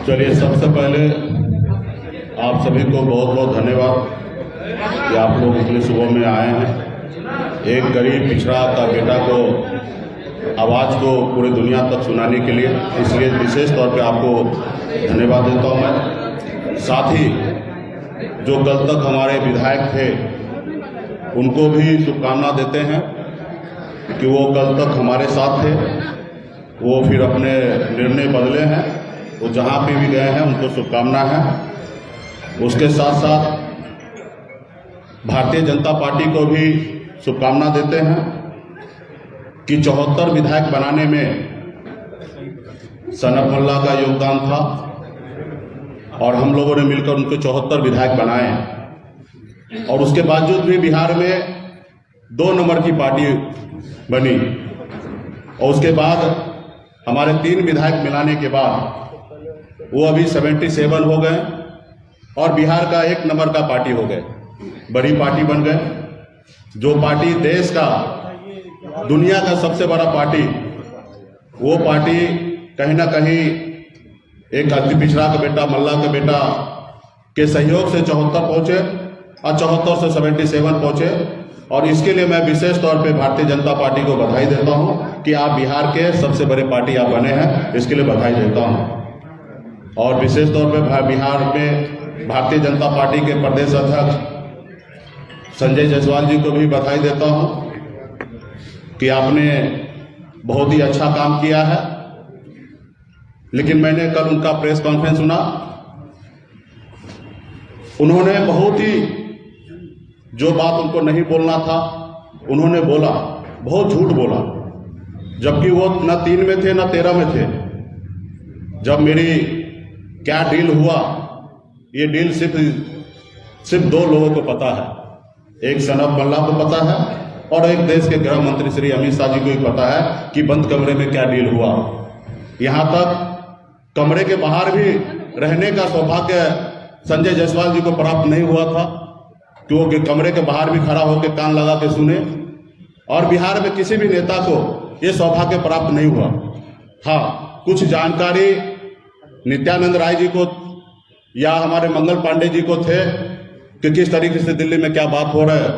चलिए, सबसे पहले आप सभी को बहुत बहुत धन्यवाद कि आप लोग इतने सुबह में आए हैं। एक गरीब पिछड़ा का बेटा को आवाज़ को पूरी दुनिया तक सुनाने के लिए, इसलिए विशेष तौर पे आपको धन्यवाद देता हूं मैं। साथ ही जो कल तक हमारे विधायक थे उनको भी शुभकामना देते हैं कि वो कल तक हमारे साथ थे, वो फिर अपने निर्णय बदले हैं, वो जहाँ पे भी गए हैं उनको शुभकामना है। उसके साथ साथ भारतीय जनता पार्टी को भी शुभकामना देते हैं कि 74 विधायक बनाने में सनब मोल्ला का योगदान था और हम लोगों ने मिलकर उनको 74 विधायक बनाए। और उसके बावजूद भी बिहार में 2 नंबर की पार्टी बनी और उसके बाद हमारे 3 विधायक मिलाने के बाद वो अभी 77 हो गए और बिहार का 1 नंबर का पार्टी हो गए, बड़ी पार्टी बन गए। जो पार्टी देश का, दुनिया का सबसे बड़ा पार्टी, वो पार्टी कहीं ना कहीं एक अति पिछड़ा का बेटा, मल्ला का बेटा के सहयोग से 74 पहुंचे और 74 से 77 पहुंचे। और इसके लिए मैं विशेष तौर पे भारतीय जनता पार्टी को बधाई देता हूं कि आप बिहार के सबसे बड़े पार्टी आप बने हैं, इसके लिए बधाई देता हूं। और विशेष तौर पे बिहार में भारतीय जनता पार्टी के प्रदेश अध्यक्ष संजय जायसवाल जी को भी बधाई देता हूं कि आपने बहुत ही अच्छा काम किया है। लेकिन मैंने कल उनका प्रेस कॉन्फ्रेंस सुना, उन्होंने बहुत ही, जो बात उनको नहीं बोलना था उन्होंने बोला, बहुत झूठ बोला, जबकि वो न 3 में थे न 13 में थे। जब मेरी क्या डील हुआ, ये डील सिर्फ 2 लोगों को पता है, एक सनब मोल्ला को पता है और एक देश के गृह मंत्री श्री अमित शाह जी को ही पता है कि बंद कमरे में क्या डील हुआ। यहाँ तक कमरे के बाहर भी रहने का सौभाग्य संजय जायसवाल जी को प्राप्त नहीं हुआ था, क्योंकि कमरे के बाहर भी खड़ा होकर कान लगा के सुने। और बिहार में किसी भी नेता को ये सौभाग्य प्राप्त नहीं हुआ। हाँ, कुछ जानकारी नित्यानंद राय जी को या हमारे मंगल पांडे जी को थे कि किस तरीके से दिल्ली में क्या बात हो रहा है,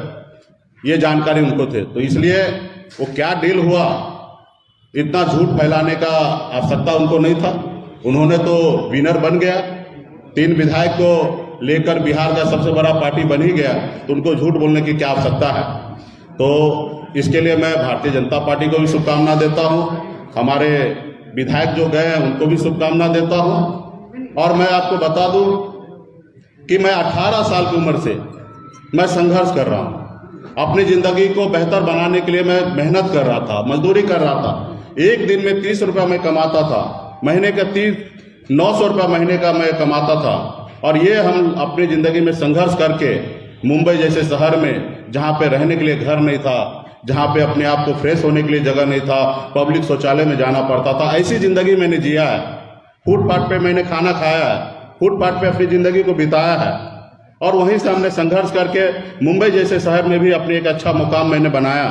ये जानकारी उनको थे। तो इसलिए वो क्या डील हुआ, इतना झूठ फैलाने का आवश्यकता उनको नहीं था। उन्होंने तो विनर बन गया, 3 विधायक को लेकर बिहार का सबसे बड़ा पार्टी बन ही गया, तो उनको झूठ बोलने की क्या आवश्यकता है। तो इसके लिए मैं भारतीय जनता पार्टी को भी शुभकामना देता हूं, हमारे विधायक जो गए हैं उनको भी शुभकामना देता हूं। और मैं आपको बता दूं कि मैं 18 साल की उम्र से मैं संघर्ष कर रहा हूं। अपनी जिंदगी को बेहतर बनाने के लिए मैं मेहनत कर रहा था, मजदूरी कर रहा था। एक दिन में 30 रुपया मैं कमाता था, महीने का 900 रुपया महीने का मैं कमाता था। और ये हम अपनी जिंदगी में संघर्ष करके मुंबई जैसे शहर में, जहाँ पे रहने के लिए घर नहीं था, जहाँ पे अपने आप को फ्रेश होने के लिए जगह नहीं था, पब्लिक शौचालय में जाना पड़ता था, ऐसी जिंदगी मैंने जिया है। फुटपाथ पे मैंने खाना खाया है, फुटपाथ पे अपनी जिंदगी को बिताया है। और वहीं से हमने संघर्ष करके मुंबई जैसे शहर में भी अपने एक अच्छा मुकाम मैंने बनाया।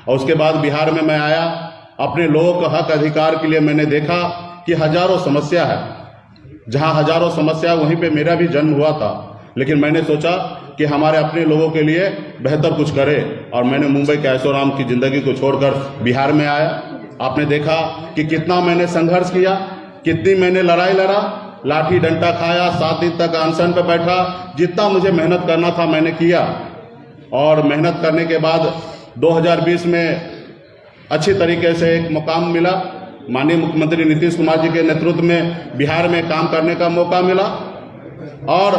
और उसके बाद बिहार में मैं आया, अपने लोगों का हक अधिकार के लिए मैंने देखा कि हजारों समस्या है, जहाँ हजारों समस्या, वहीं पे मेरा भी जन्म हुआ था। लेकिन मैंने सोचा कि हमारे अपने लोगों के लिए बेहतर कुछ करें, और मैंने मुंबई के ऐशोआराम की जिंदगी को छोड़कर बिहार में आया। आपने देखा कि कितना मैंने संघर्ष किया, कितनी मैंने लड़ाई लड़ा, लाठी डंडा खाया, 7 दिन तक अनशन पे बैठा। जितना मुझे मेहनत करना था मैंने किया। और मेहनत करने के बाद 2020 में अच्छी तरीके से एक मुकाम मिला, माननीय मुख्यमंत्री नीतीश कुमार जी के नेतृत्व में बिहार में काम करने का मौका मिला। और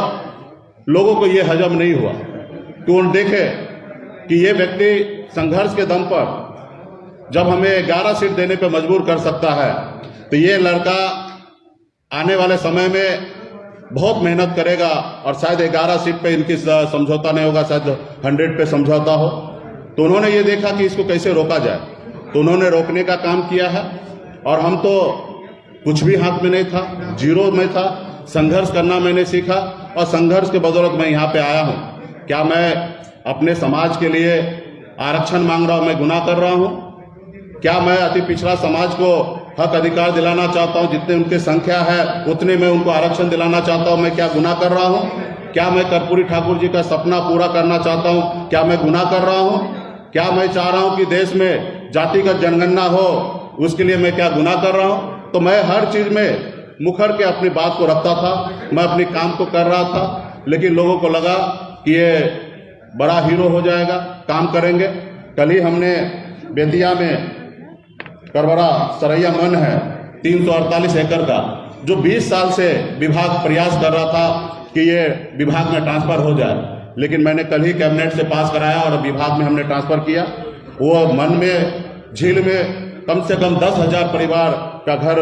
लोगों को ये हजम नहीं हुआ कि उन देखे कि ये व्यक्ति संघर्ष के दम पर जब हमें 11 सीट देने पर मजबूर कर सकता है, तो ये लड़का आने वाले समय में बहुत मेहनत करेगा और शायद 11 सीट पे इनकी समझौता नहीं होगा, शायद 100 पे समझौता हो। तो उन्होंने ये देखा कि इसको कैसे रोका जाए, तो उन्होंने रोकने का काम किया है। और हम तो कुछ भी हाथ में नहीं था, जीरो में था, संघर्ष करना मैंने सीखा और संघर्ष के बदौलत मैं यहाँ पे आया हूँ। क्या मैं अपने समाज के लिए आरक्षण मांग रहा हूँ, मैं गुनाह कर रहा हूँ? क्या मैं अति पिछड़ा समाज को हक अधिकार दिलाना चाहता हूं, जितने उनकी संख्या है उतने मैं उनको आरक्षण दिलाना चाहता हूं। मैं क्या गुनाह कर रहा हूं? क्या मैं कर्पूरी ठाकुर जी का सपना पूरा करना चाहता हूं? क्या मैं गुनाह कर रहा हूं? क्या मैं चाह रहा हूं कि देश में जातिगत जनगणना हो? उसके लिए मैं क्या गुनाह कर रहा हूं? तो मैं हर चीज में मुखर के अपनी बात को रखता था, मैं अपने काम को कर रहा था। लेकिन लोगों को लगा कि ये बड़ा हीरो हो जाएगा, काम करेंगे। कल ही हमने बेतिया में करबरा सरैया मन है 348 एकड़ का, जो 20 साल से विभाग प्रयास कर रहा था कि ये विभाग में ट्रांसफर हो जाए, लेकिन मैंने कल ही कैबिनेट से पास कराया और विभाग में हमने ट्रांसफर किया। वो मन में झील में कम से कम 10,000 परिवार का घर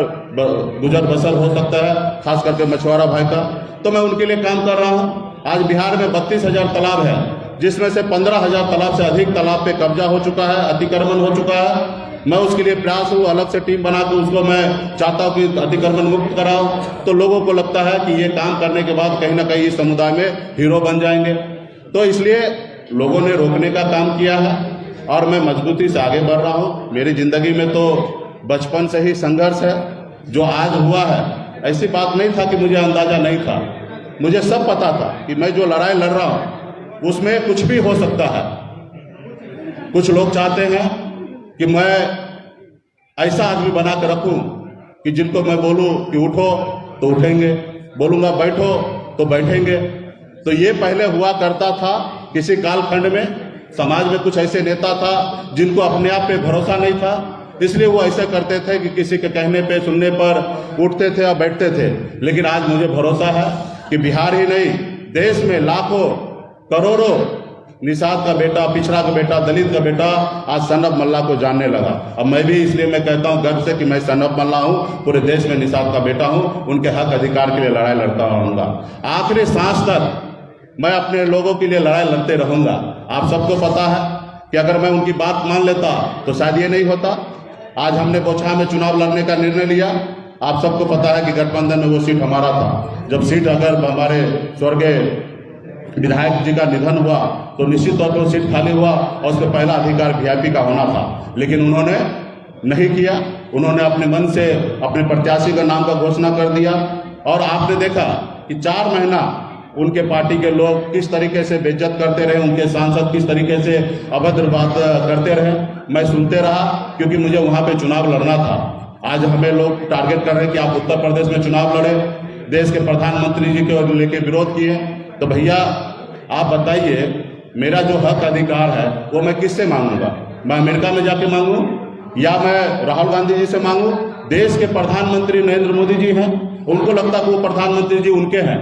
गुजर बसर हो सकता है, खास करके मछुआरा भाई का। तो मैं उनके लिए काम कर रहा हूँ। आज बिहार में 32,000 तालाब है, जिसमें से 15,000 तालाब से अधिक तालाब पे कब्जा हो चुका है, अतिक्रमण हो चुका है। मैं उसके लिए प्रयास हूँ, अलग से टीम बना के उसको मैं चाहता हूँ कि अतिक्रमण मुक्त कराऊं। तो लोगों को लगता है कि ये काम करने के बाद कहीं ना कहीं इस समुदाय में हीरो बन जाएंगे। तो इसलिए लोगों ने रोकने का काम किया है और मैं मजबूती से आगे बढ़ रहा हूँ। मेरी जिंदगी में तो बचपन से ही संघर्ष है। जो आज हुआ है, ऐसी बात नहीं था कि मुझे अंदाजा नहीं था, मुझे सब पता था कि मैं जो लड़ाई लड़ रहा हूँ उसमें कुछ भी हो सकता है। कुछ लोग चाहते हैं कि मैं ऐसा आदमी बना कर रखूं कि जिनको मैं बोलूं कि उठो तो उठेंगे, बोलूंगा बैठो तो बैठेंगे। तो ये पहले हुआ करता था किसी कालखंड में, समाज में कुछ ऐसे नेता था जिनको अपने आप पे भरोसा नहीं था, इसलिए वो ऐसे करते थे कि किसी के कहने पे सुनने पर उठते थे और बैठते थे। लेकिन आज मुझे भरोसा है कि बिहार ही नहीं, देश में लाखों करोड़ों निषाद का बेटा, पिछड़ा का बेटा, दलित का बेटा आज सन ऑफ मल्ला को जानने लगा। अब मैं भी इसलिए मैं कहता हूं गर्व से कि मैं सन ऑफ मल्ला हूं, पूरे देश में निषाद का बेटा हूं, उनके हक अधिकार के लिए लड़ाई लड़ता रहूंगा। आखिरी सांस तक मैं अपने लोगों के लिए लड़ाई लड़ते रहूंगा। आप सबको पता है कि अगर मैं उनकी बात मान लेता तो शायद ये नहीं होता। आज हमने बोछा में चुनाव लड़ने का निर्णय लिया। आप सबको पता है कि गठबंधन में वो सीट हमारा था। जब सीट अगर हमारे स्वर्गीय विधायक जी का निधन हुआ तो निश्चित तौर पर सीट खाली हुआ और उसका पहला अधिकार वीआईपी का होना था, लेकिन उन्होंने नहीं किया। उन्होंने अपने मन से अपने प्रत्याशी का नाम का घोषणा कर दिया और आपने देखा कि 4 महीना उनके पार्टी के लोग किस तरीके से बेइज्जत करते रहे, उनके सांसद किस तरीके से अभद्र बात करते रहे। मैं सुनते रहा क्योंकि मुझे वहां पे चुनाव लड़ना था। आज हमें लोग टारगेट कर रहे हैं कि आप उत्तर प्रदेश में चुनाव लड़े, देश के प्रधानमंत्री जी को लेके विरोध किए। तो भैया आप बताइए, मेरा जो हक अधिकार है वो मैं किससे मांगूंगा? मैं अमेरिका में जाके मांगू या मैं राहुल गांधी जी से मांगू? देश के प्रधानमंत्री नरेंद्र मोदी जी हैं, उनको लगता है कि वो प्रधानमंत्री जी उनके हैं,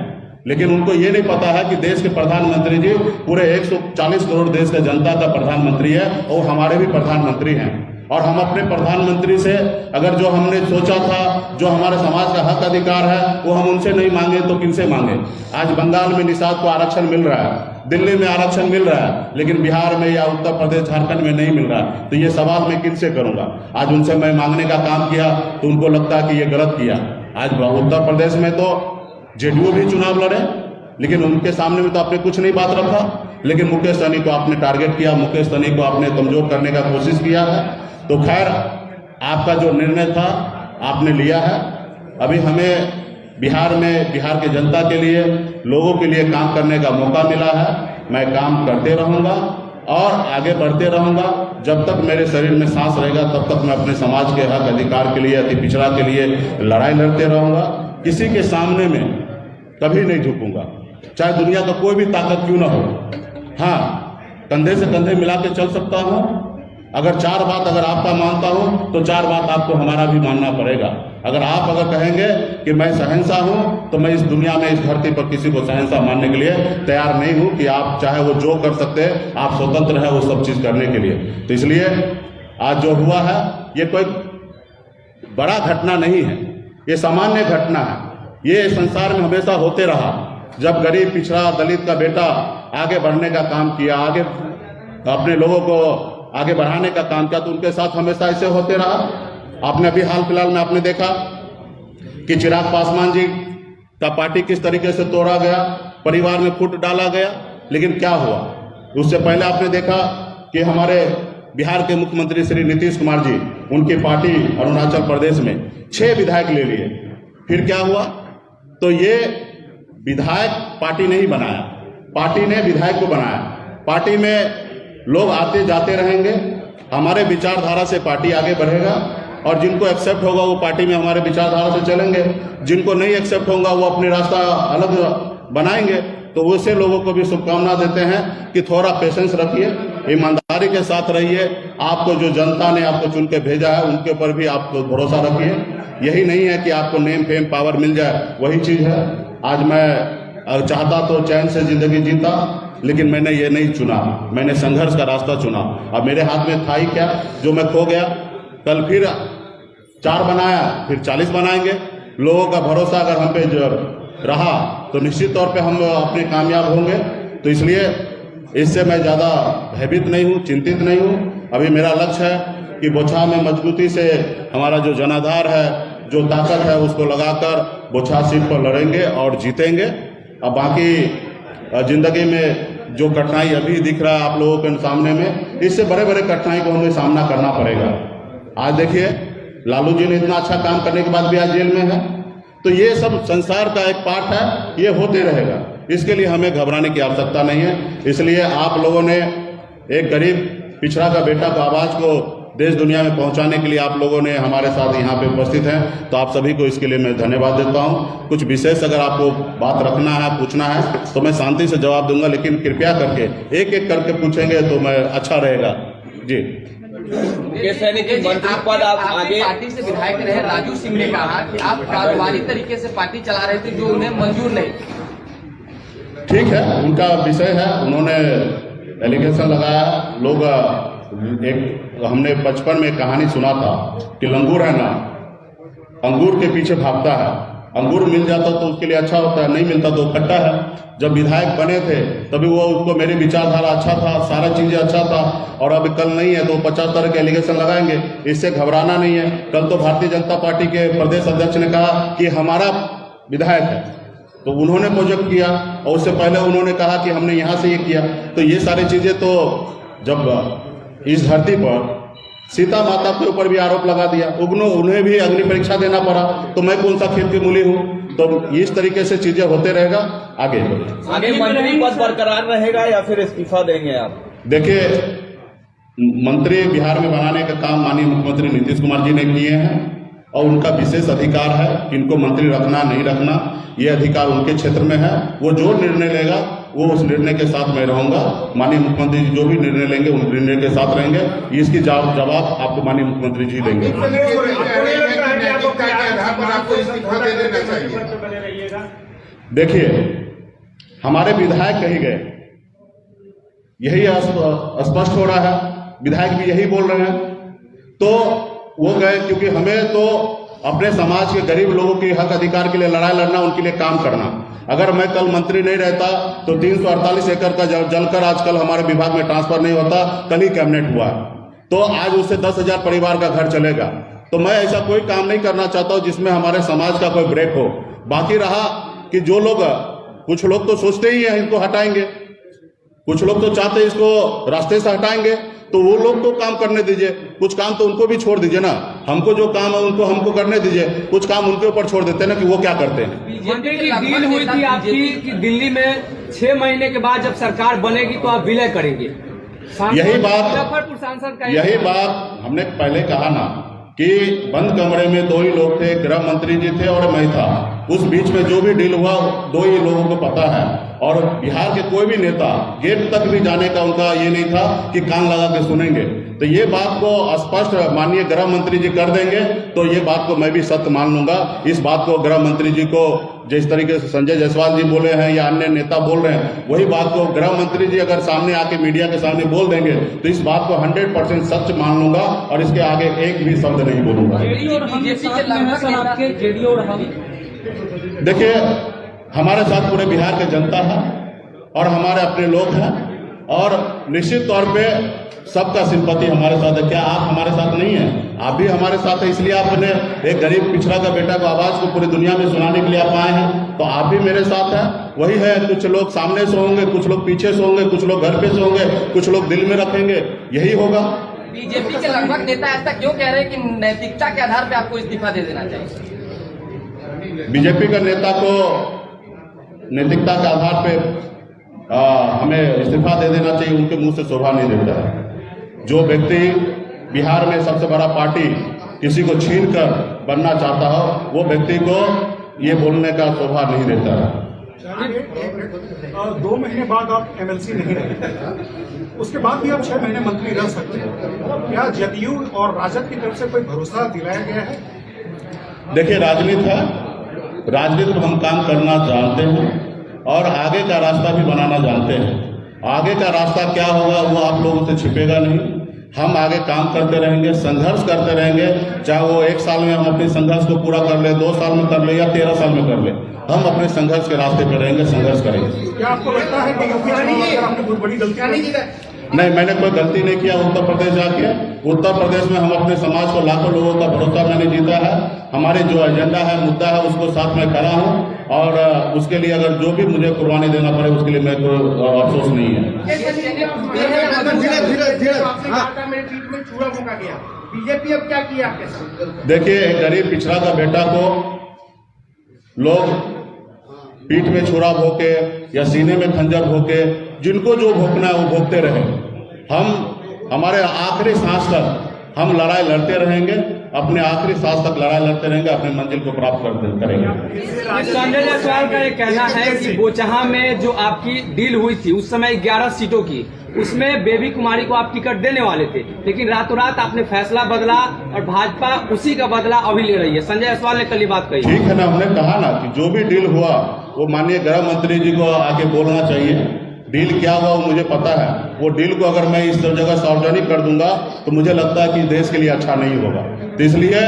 लेकिन उनको ये नहीं पता है कि देश के प्रधानमंत्री जी पूरे 140 करोड़ देश के जनता का प्रधानमंत्री है और हमारे भी प्रधानमंत्री हैं। और हम अपने प्रधानमंत्री से अगर जो हमने सोचा था, जो हमारे समाज का हक अधिकार है, वो हम उनसे नहीं मांगे तो किनसे मांगे? आज बंगाल में निषाद को आरक्षण मिल रहा है, दिल्ली में आरक्षण मिल रहा है, लेकिन बिहार में या उत्तर प्रदेश झारखंड में नहीं मिल रहा। तो ये सवाल मैं किनसे करूंगा? आज उनसे मैं मांगने का काम किया तो उनको लगता है कि ये गलत किया। आज उत्तर प्रदेश में तो जेडीयू भी चुनाव लड़े, लेकिन उनके सामने में तो आपने कुछ नहीं बात रखा। लेकिन मुकेश सहनी को आपने टारगेट किया, मुकेश सहनी को आपने कमजोर करने का कोशिश किया है। तो खैर, आपका जो निर्णय था आपने लिया है। अभी हमें बिहार में बिहार के जनता के लिए, लोगों के लिए काम करने का मौका मिला है। मैं काम करते रहूंगा और आगे बढ़ते रहूंगा। जब तक मेरे शरीर में सांस रहेगा तब तक मैं अपने समाज के हक अधिकार के लिए, अति पिछड़ा के लिए लड़ाई लड़ते रहूंगा। किसी के सामने में कभी नहीं झुकूंगा, चाहे दुनिया का कोई भी ताकत क्यों ना हो। हाँ, कंधे से कंधे मिला के चल सकता हूं। अगर 4 बात अगर आपका मानता हूं तो 4 बात आपको हमारा भी मानना पड़ेगा। अगर कहेंगे कि मैं शहंशाह हूं तो मैं इस दुनिया में, इस धरती पर किसी को शहंशाह मानने के लिए तैयार नहीं हूं कि आप चाहे वो जो कर सकते हैं, आप स्वतंत्र हैं वो सब चीज करने के लिए। तो इसलिए आज जो हुआ है ये कोई बड़ा घटना नहीं है, ये सामान्य घटना है। ये संसार में हमेशा होते रहा। जब गरीब, पिछड़ा, दलित का बेटा आगे बढ़ने का काम किया, आगे अपने लोगों को आगे बढ़ाने का काम किया, तो उनके साथ हमेशा ऐसे होते रहा। आपने अभी हाल फिलहाल में आपने देखा कि चिराग पासवान जी का पार्टी किस तरीके से तोड़ा गया, परिवार में फूट डाला गया, लेकिन क्या हुआ? उससे पहले आपने देखा कि हमारे बिहार के मुख्यमंत्री श्री नीतीश कुमार जी, उनकी पार्टी अरुणाचल प्रदेश में 6 विधायक ले लिए। फिर क्या हुआ? तो ये विधायक पार्टी नहीं बनाया, पार्टी ने विधायक को बनाया। पार्टी में लोग आते जाते रहेंगे, हमारे विचारधारा से पार्टी आगे बढ़ेगा और जिनको एक्सेप्ट होगा वो पार्टी में हमारे विचारधारा से चलेंगे, जिनको नहीं एक्सेप्ट होगा वो अपनी रास्ता अलग बनाएंगे। तो वैसे लोगों को भी शुभकामना देते हैं कि थोड़ा पेशेंस रखिए, ईमानदारी के साथ रहिए। आपको जो जनता ने आपको चुन के भेजा है उनके ऊपर भी आप भरोसा रखिए। यही नहीं है कि आपको नेम फेम पावर मिल जाए, वही चीज़ है। आज मैं चाहता तो चैन से जिंदगी जीता, लेकिन मैंने ये नहीं चुना, मैंने संघर्ष का रास्ता चुना। अब मेरे हाथ में था ही क्या जो मैं खो गया। कल फिर 4 बनाया, फिर 40 बनाएंगे। लोगों का भरोसा अगर हम पे रहा तो निश्चित तौर पे हम अपने कामयाब होंगे। तो इसलिए इससे मैं ज़्यादा भयभीत नहीं हूँ, चिंतित नहीं हूँ। अभी मेरा लक्ष्य है कि बोछा में मजबूती से हमारा जो जनाधार है, जो ताकत है, उसको लगाकर बोछा सीट पर लड़ेंगे और जीतेंगे। अब बाकी जिंदगी में जो कठिनाई अभी दिख रहा है आप लोगों के सामने में, इससे बड़े बड़े कठिनाई को हमें सामना करना पड़ेगा। आज देखिए लालू जी ने इतना अच्छा काम करने के बाद भी आज जेल में है। तो ये सब संसार का एक पार्ट है, ये होते रहेगा। इसके लिए हमें घबराने की आवश्यकता नहीं है। इसलिए आप लोगों ने एक गरीब पिछड़ा का बेटा को आवाज़ को देश दुनिया में पहुंचाने के लिए आप लोगों ने हमारे साथ यहाँ पे उपस्थित हैं, तो आप सभी को इसके लिए मैं धन्यवाद देता हूँ। कुछ विशेष अगर आपको बात रखना है, पूछना है, तो मैं शांति से जवाब दूंगा, लेकिन कृपया करके एक एक करके पूछेंगे तो मैं अच्छा रहेगा जी। मंत्री पद आप आगे पार्टी से विधायक रहे राजू सिंह ने कहा कि आप कारोबारी तरीके से पार्टी चला रहे थे जो उन्हें मंजूर नहीं। ठीक है, उनका विषय है, उन्होंने एलिगेशन लगाया। लोग एक हमने बचपन में कहानी सुना था कि लंगूर है ना, अंगूर के पीछे भागता है। अंगूर मिल जाता तो उसके लिए अच्छा होता है, नहीं मिलता तो खट्टा है। जब विधायक बने थे तभी वो उसको मेरी विचारधारा अच्छा था, सारा चीजें अच्छा था, और अब कल नहीं है तो 50 तरह के एलिगेशन लगाएंगे। इससे घबराना नहीं है। कल तो भारतीय जनता पार्टी के प्रदेश अध्यक्ष ने कहा कि हमारा विधायक है, तो उन्होंने प्रोजेक्ट किया, और उससे पहले उन्होंने कहा कि हमने यहाँ से ये किया। तो ये सारी चीजें तो जब इस धरती पर सीता माता के ऊपर भी आरोप लगा दिया, उन्हें भी अग्नि परीक्षा देना पड़ा, तो मैं कौन सा खेत की मूली हूँ। तो इस तरीके से चीजें होते रहेगा। आगे मंत्री पद बरकरार रहेगा या फिर इस्तीफा देंगे आप? देखिए, मंत्री बिहार में बनाने का काम माननीय मुख्यमंत्री नीतीश कुमार जी ने किए हैं, और उनका विशेष अधिकार है कि इनको मंत्री रखना नहीं रखना, ये अधिकार उनके क्षेत्र में है। वो जो निर्णय लेगा वो उस निर्णय के साथ मैं रहूंगा। माननीय मुख्यमंत्री जी जो भी निर्णय लेंगे उन निर्णय के साथ रहेंगे। इसकी जवाब आपको माननीय मुख्यमंत्री जी देंगे। देखिए, हमारे विधायक कहीं गए, यही स्पष्ट हो रहा है। विधायक भी यही बोल रहे हैं, तो वो गए क्योंकि हमें तो अपने समाज के गरीब लोगों के हक अधिकार के लिए लड़ाई लड़ना, उनके लिए काम करना। अगर मैं कल मंत्री नहीं रहता तो 348 एकड़ का जलकर आजकल हमारे विभाग में ट्रांसफर नहीं होता। कल ही कैबिनेट हुआ, तो आज उससे 10,000 परिवार का घर चलेगा। तो मैं ऐसा कोई काम नहीं करना चाहता हूं जिसमें हमारे समाज का कोई ब्रेक हो। बाकी रहा कि जो लोग, कुछ लोग तो सोचते ही हैं इनको हटाएंगे, कुछ लोग तो चाहते हैं इसको रास्ते से हटाएंगे, तो वो लोग तो काम करने दीजिए। कुछ काम तो उनको भी छोड़ दीजिए ना, हमको जो काम है उनको हमको करने दीजिए। कुछ काम उनके ऊपर छोड़ देते हैं ना कि वो क्या करते हैं। मंत्री की डील हुई थी आपकी कि दिल्ली में 6 महीने के बाद जब सरकार बनेगी तो आप विलय करेंगे। यही बात मुजफ्फरपुर सांसद का यही बात हमने पहले कहा ना कि बंद कमरे में 2 ही लोग थे, गृह मंत्री जी थे और मैं था। उस बीच में जो भी डील हुआ 2 ही लोगों को पता है, और बिहार के कोई भी नेता गेट तक भी जाने का उनका ये नहीं था कि कान लगा के सुनेंगे। तो ये बात को स्पष्ट माननीय गृह मंत्री जी कर देंगे, तो ये बात को मैं भी सत्य मान लूंगा। इस बात को गृह मंत्री जी को जिस तरीके से संजय जायसवाल जी बोले हैं या अन्य नेता बोल रहे हैं, वही बात को गृह मंत्री जी अगर सामने आके मीडिया के सामने बोल देंगे तो इस बात को 100% सच मान लूंगा, और इसके आगे एक भी शब्द नहीं बोलूंगा। देखिए, हमारे साथ पूरे बिहार की जनता है और हमारे अपने लोग हैं, और निश्चित तौर पे सबका सिंपैथी हमारे साथ है। क्या आप हमारे साथ नहीं हैं? आप भी हमारे साथ है, इसलिए आपने एक गरीब पिछड़ा का बेटा को आवाज को पूरी दुनिया में सुनाने के लिए आप आए हैं। तो आप भी मेरे साथ हैं। वही है, कुछ लोग सामने से होंगे, कुछ लोग पीछे से होंगे, कुछ लोग घर पे से होंगे, कुछ लोग दिल में रखेंगे, यही होगा। बीजेपी के लगभग नेता ऐसा क्यों कह रहे हैं कि नैतिकता के आधार पर आपको इस्तीफा दे देना चाहिए? बीजेपी का नेता को नैतिकता के आधार पे हमें इस्तीफा दे देना चाहिए, उनके मुंह से शोभा नहीं देता है। जो व्यक्ति बिहार में सबसे बड़ा पार्टी किसी को छीन कर बनना चाहता हो, वो व्यक्ति को ये बोलने का शोभा नहीं देता है। 2 महीने बाद आप एमएलसी नहीं रहे, उसके बाद भी आप 6 महीने मंत्री रह सकते हैं। क्या जदयू और राजद की तरफ से कोई भरोसा दिलाया गया है? देखिए, राजनीति है, राजनीति में हम काम करना जानते हैं और आगे का रास्ता भी बनाना जानते हैं। आगे का रास्ता क्या होगा वो आप लोगों से छिपेगा नहीं। हम आगे काम करते रहेंगे, संघर्ष करते रहेंगे, चाहे वो 1 साल में हम अपने संघर्ष को पूरा कर ले, 2 साल में कर ले या 13 साल में कर ले, हम अपने संघर्ष के रास्ते पर रहेंगे, संघर्ष करेंगे। क्या आपको लगता है कि यूपी चुनाव में आपने कोई बड़ी गलती की? नहीं, मैंने कोई गलती नहीं किया। उत्तर प्रदेश जाके उत्तर प्रदेश में हम अपने समाज को, लाखों लोगों का भरोसा मैंने जीता है। हमारे जो एजेंडा है, मुद्दा है, उसको साथ में खड़ा हूँ और उसके लिए अगर जो भी मुझे कुर्बानी देना पड़े उसके लिए मेरे को अफसोस नहीं है। बीजेपी अब क्या किया आपके साथ? देखिए, एक गरीब पिछड़ा का बेटा को लोग पीठ में छुरा भोंके या सीने में खंजर भोंके, जिनको जो भोंकना है वो भोंकते रहे। हम हमारे आखिरी सांस तक हम लड़ाई लड़ते रहेंगे, अपने आखिरी सांस तक लड़ाई लड़ते रहेंगे, अपने मंजिल को प्राप्त करेंगे। संजय जायसवाल का ये कहना है कि बोचहा में जो आपकी डील हुई थी उस समय 11 सीटों की, उसमें बेबी कुमारी को आप टिकट देने वाले थे, लेकिन रातों रात आपने फैसला बदला और भाजपा उसी का बदला अभी ले रही है। संजय जायसवाल ने कल ये बात कही। ठीक है ना, हमने कहा ना कि जो भी डील हुआ वो माननीय गृह मंत्री जी को आके बोलना चाहिए। डील क्या हुआ वो मुझे पता है। वो डील को अगर मैं इस जगह सार्वजनिक कर दूंगा तो मुझे लगता है कि देश के लिए अच्छा नहीं होगा। तो इसलिए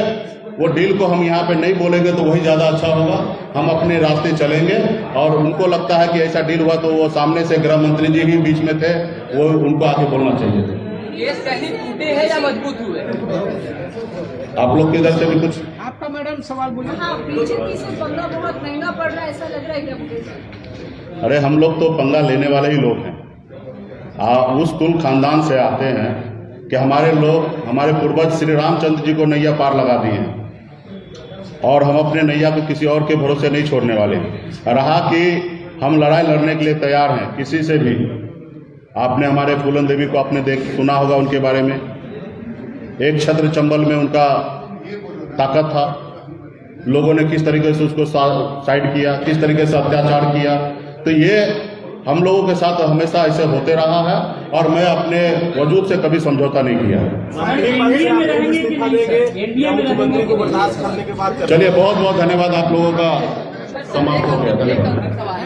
वो डील को हम यहाँ पे नहीं बोलेंगे तो वही ज्यादा अच्छा होगा। हम अपने रास्ते चलेंगे और उनको लगता है कि ऐसा डील हुआ तो वो सामने से गृह मंत्री जी भी बीच में थे, वो उनको आके बोलना चाहिए। केस कहीं टूटे हैं या मजबूत हुए? आप लोग के इधर से भी कुछ आपका मैडम सवाल बोलिए। हाँ, बीजेपी से पंगा बहुत महंगा पड़ रहा है, ऐसा लग रहा है क्या मुझे? अरे हम लोग तो पंगा लेने वाले ही लोग हैं। उस कुल खानदान से आते हैं कि हमारे लोग, हमारे पूर्वज श्री रामचंद्र जी को नैया पार लगा दिए और हम अपने नैया को किसी और के भरोसे नहीं छोड़ने वाले। रहा कि हम लड़ाई लड़ने के लिए तैयार हैं किसी से भी। आपने हमारे फूलन देवी को आपने सुना होगा उनके बारे में। एक छत्र चंबल में उनका ताकत था, लोगों ने किस तरीके से उसको साइड किया, किस तरीके से अत्याचार किया। तो ये हम लोगों के साथ हमेशा ऐसे होते रहा है और मैं अपने वजूद से कभी समझौता नहीं किया। चलिए, बहुत बहुत धन्यवाद। आप लोगों का समाप्त हो गया। धन्यवाद।